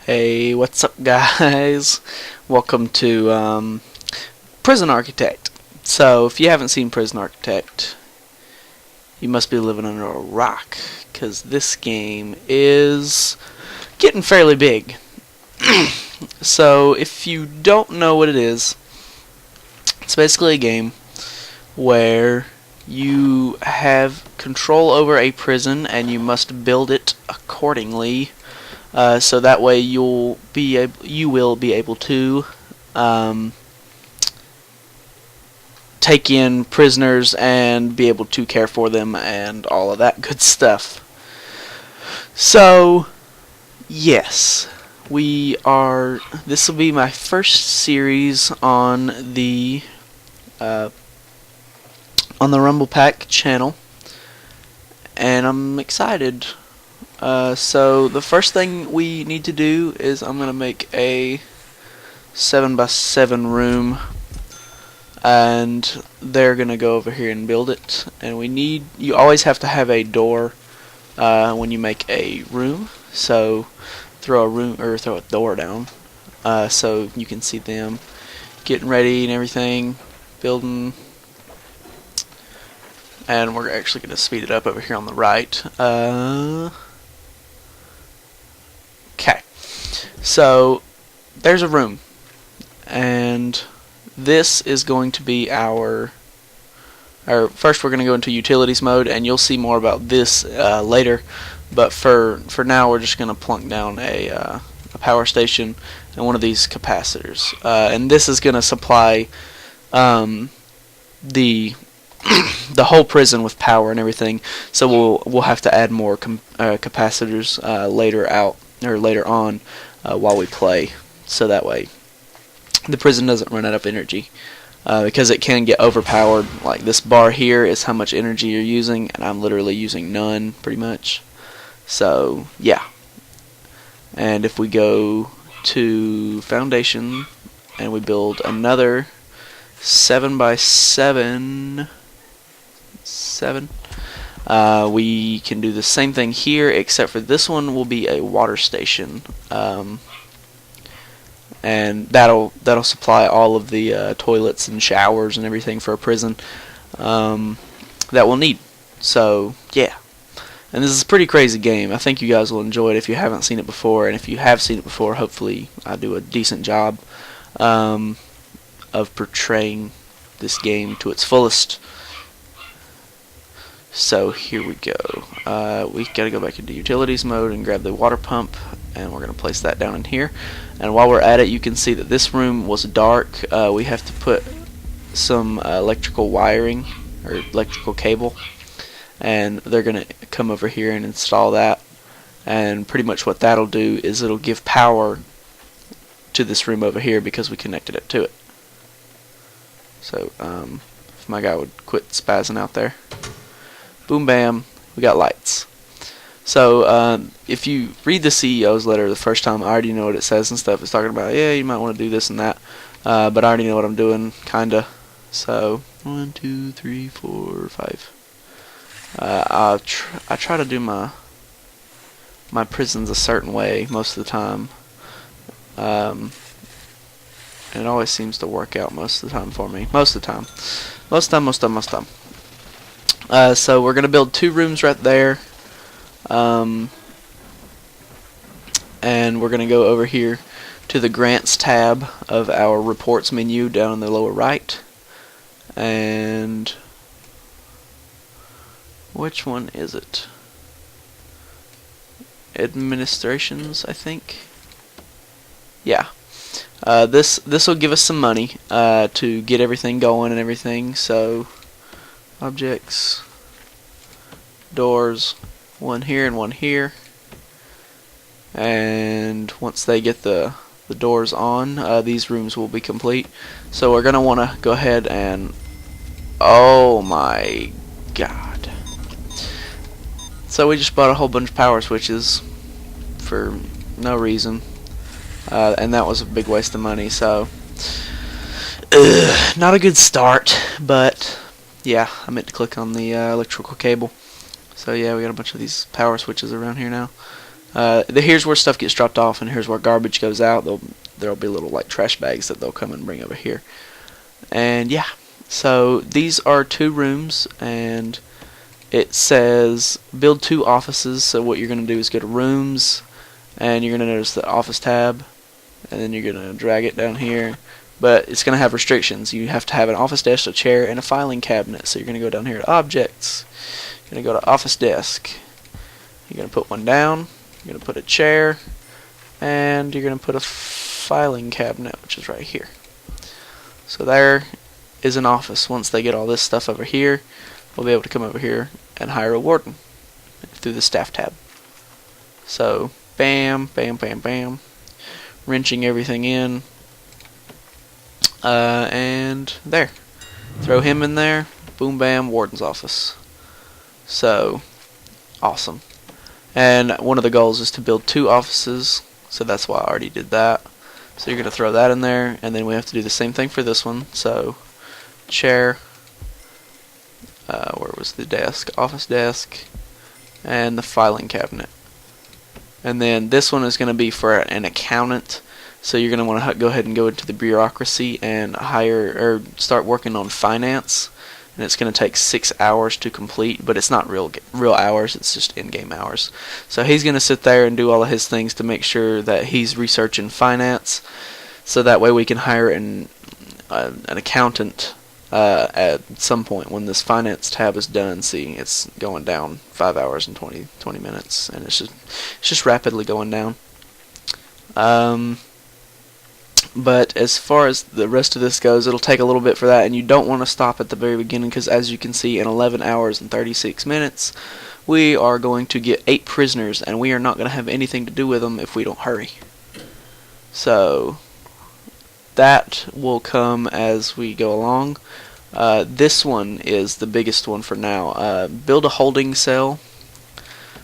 Hey, what's up, guys? Welcome to Prison Architect. So, if you haven't seen Prison Architect, you must be living under a rock, because this game is getting fairly big. So, if you don't know what it is, it's basically a game where you have control over a prison and you must build it accordingly. So that way you will be able to take in prisoners and be able to care for them and all of that good stuff. So yes, this will be my first series on the Rumble Pack channel, and I'm excited. So the first thing we need to do is I'm gonna make a 7x7 room, and they're gonna go over here and build it. And you always have to have a door when you make a room. So throw a door down so you can see them getting ready and everything, building. And we're actually gonna speed it up over here on the right. Okay, so there's a room, and this is going to be first we're going to go into utilities mode, and you'll see more about this later, but for now we're just going to plunk down a power station and one of these capacitors, and this is going to supply the whole prison with power and everything. So we'll have to add more capacitors later on while we play, so that way the prison doesn't run out of energy, because it can get overpowered. Like this bar here is how much energy you're using, and I'm literally using none pretty much. So yeah, and if we go to foundation and we build another 7x7 we can do the same thing here, except for this one will be a water station, and that'll supply all of the toilets and showers and everything for a prison that we'll need. So yeah, and this is a pretty crazy game. I think you guys will enjoy it if you haven't seen it before, and if you have seen it before, hopefully I do a decent job of portraying this game to its fullest. So here we go. We gotta go back into utilities mode and grab the water pump, and we're gonna place that down in here. And while we're at it, you can see that this room was dark. We have to put some electrical wiring or electrical cable, and they're gonna come over here and install that. And pretty much what that'll do is it'll give power to this room over here because we connected it to it. So if my guy would quit spazzing out there. Boom bam, we got lights. So if you read the CEO's letter the first time, I already know what it says and stuff. It's talking about, yeah, you might want to do this and that, but I already know what I'm doing, kinda. So 1, 2, 3, 4, 5. I try to do my prisons a certain way most of the time, and it always seems to work out most of the time for me. Most of the time. So we're gonna build 2 rooms right there, and we're gonna go over here to the grants tab of our reports menu down in the lower right, and which one is it? Administrations, I think. Yeah. This will give us some money to get everything going and everything. So objects, doors, one here and one here, and once they get the doors on, these rooms will be complete. So we're gonna want to go ahead and, oh my god, so we just bought a whole bunch of power switches for no reason, and that was a big waste of money. So not a good start, but yeah, I meant to click on the electrical cable. So yeah, we got a bunch of these power switches around here now. Here's where stuff gets dropped off, and here's where garbage goes out. There'll be little like trash bags that they'll come and bring over here. And yeah, so these are 2 rooms, and it says build 2 offices. So what you're going to do is go to rooms, and you're going to notice the office tab, and then you're going to drag it down here. But it's going to have restrictions. You have to have an office desk, a chair, and a filing cabinet. So you're going to go down here to objects. You're going to go to office desk. You're going to put one down. You're going to put a chair, and you're going to put a filing cabinet, which is right here. So there is an office. Once they get all this stuff over here, we'll be able to come over here and hire a warden through the staff tab. So bam, bam, bam, bam, wrenching everything in, and there. Throw him in there. Boom, bam, warden's office. So awesome. And one of the goals is to build 2 offices, so that's why I already did that. So you're going to throw that in there, and then we have to do the same thing for this one. So chair, where was the desk? Office desk, and the filing cabinet. And then this one is going to be for an accountant. So you're going to want to go ahead and go into the bureaucracy and hire or start working on finance. And it's going to take 6 hours to complete, but it's not real hours, it's just in-game hours. So he's going to sit there and do all of his things to make sure that he's researching finance, so that way we can hire an accountant at some point when this finance tab is done. See, it's going down 5 hours and 20 minutes, and it's just rapidly going down. But as far as the rest of this goes, it'll take a little bit for that, and you don't want to stop at the very beginning, because as you can see, in 11 hours and 36 minutes, we are going to get 8 prisoners, and we are not going to have anything to do with them if we don't hurry. So that will come as we go along. This one is the biggest one for now. Build a holding cell.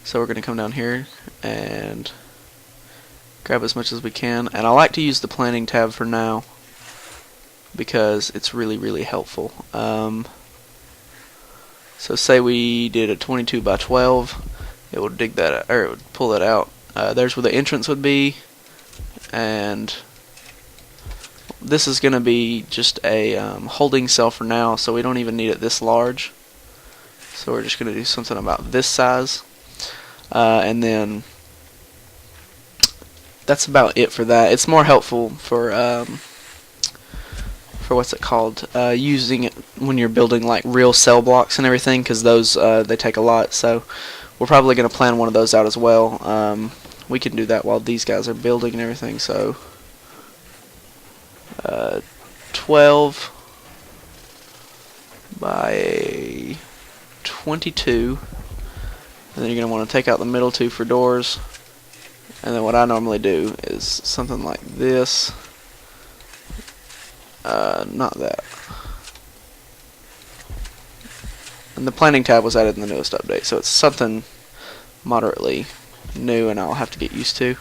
So we're going to come down here and grab as much as we can, and I like to use the planning tab for now because it's really helpful. So say we did a 22 by 12, it would dig that, or it would pull that out. There's where the entrance would be, and this is going to be just a holding cell for now, so we don't even need it this large. So we're just going to do something about this size, and then that's about it for that. It's more helpful for what's it called, using it when you're building like real cell blocks and everything, because those they take a lot. So we're probably going to plan one of those out as well. We can do that while these guys are building and everything. So 12 by 22, and then you're going to want to take out the middle 2 for doors. And then what I normally do is something like this. Not that. And the planning tab was added in the newest update, so it's something moderately new, and I'll have to get used to.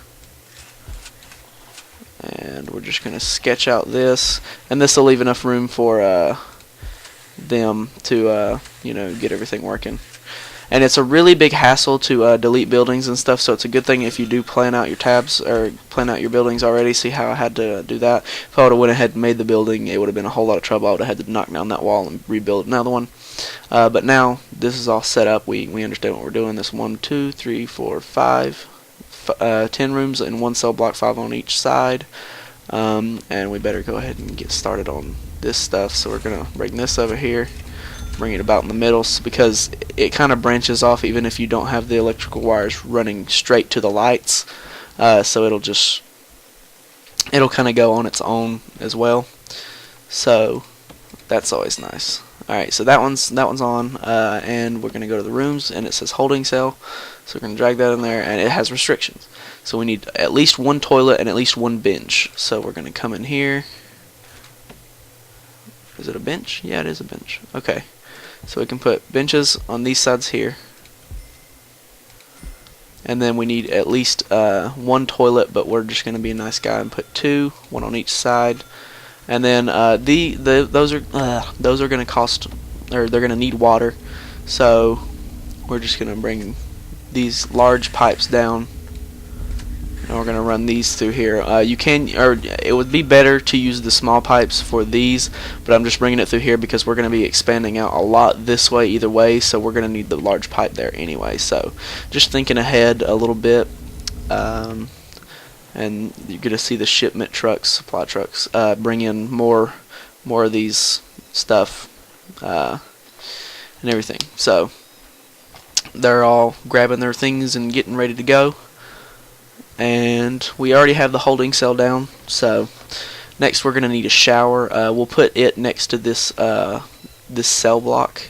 And we're just going to sketch out this, and this will leave enough room for them to get everything working. And it's a really big hassle to delete buildings and stuff, so it's a good thing if you do plan out your tabs or plan out your buildings already. See how I had to do that? If I would have went ahead and made the building, it would have been a whole lot of trouble. I would have had to knock down that wall and rebuild another one. But now this is all set up. We understand what we're doing. This 1, 2, 3, 4, 5, 10 rooms in one cell block, 5 on each side. And we better go ahead and get started on this stuff. So we're gonna bring this over here. Bring it about in the middle, because it kind of branches off even if you don't have the electrical wires running straight to the lights. So it'll kind of go on its own as well. So that's always nice. Alright, so that one's on, and we're going to go to the rooms, and it says holding cell. So we're going to drag that in there, and it has restrictions. So we need at least 1 toilet and at least 1 bench. So we're going to come in here. Is it a bench? Yeah, it is a bench. Okay. So we can put benches on these sides here, and then we need at least 1 toilet, but we're just going to be a nice guy and put 2, 1 on each side. And then those are going to cost, or they're going to need water. So we're just going to bring these large pipes down and we're gonna run these through here. It would be better to use the small pipes for these, but I'm just bringing it through here because we're gonna be expanding out a lot this way either way, so we're gonna need the large pipe there anyway. So just thinking ahead a little bit, and you're gonna see the shipment trucks, supply trucks, bring in more of these stuff and everything. So they're all grabbing their things and getting ready to go. And we already have the holding cell down, so next we're going to need a shower. We'll put it next to this this cell block.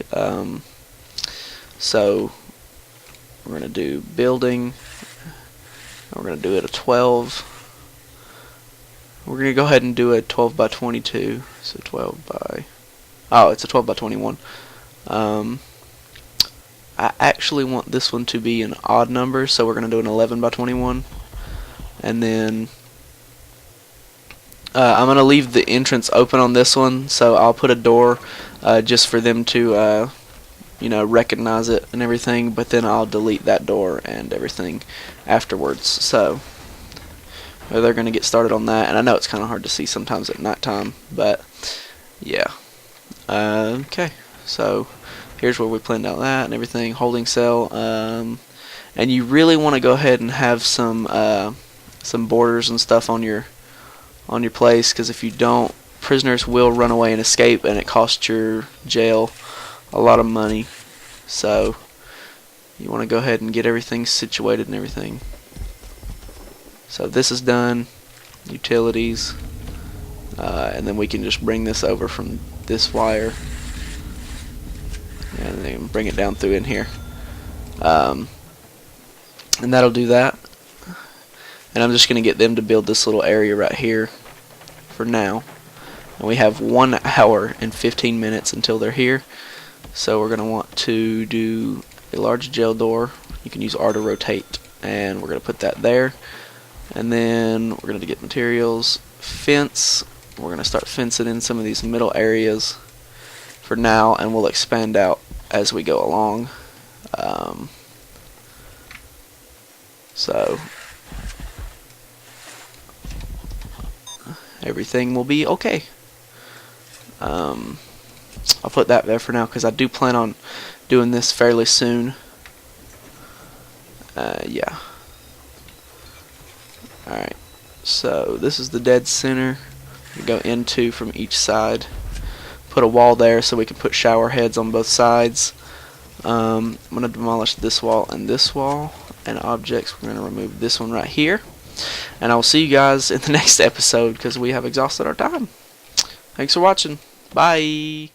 So we're going to do building. We're going to do it a 12. We're going to go ahead and do a 12 by 22. So 12 by... Oh, it's a 12 by 21. I actually want this one to be an odd number, so we're going to do an 11 by 21. And then I'm going to leave the entrance open on this one, so I'll put a door just for them to recognize it and everything, but then I'll delete that door and everything afterwards. So they're going to get started on that, and I know it's kind of hard to see sometimes at nighttime, but yeah. Okay, so here's where we planned out that and everything, holding cell, and you really want to go ahead and have some borders and stuff on your place, because if you don't, prisoners will run away and escape, and it costs your jail a lot of money. So you want to go ahead and get everything situated and everything. So this is done, utilities, and then we can just bring this over from this wire and then bring it down through in here, and that'll do that. And I'm just going to get them to build this little area right here for now. And we have 1 hour and 15 minutes until they're here. So we're going to want to do a large jail door. You can use R to rotate. And we're going to put that there. And then we're going to get materials, fence. We're going to start fencing in some of these middle areas for now. And we'll expand out as we go along. So everything will be okay. I'll put that there for now because I do plan on doing this fairly soon. Yeah. Alright, so this is the dead center. We go into from each side. Put a wall there so we can put shower heads on both sides. I'm going to demolish this wall and objects. We're going to remove this one right here. And I will see you guys in the next episode because we have exhausted our time. Thanks for watching. Bye.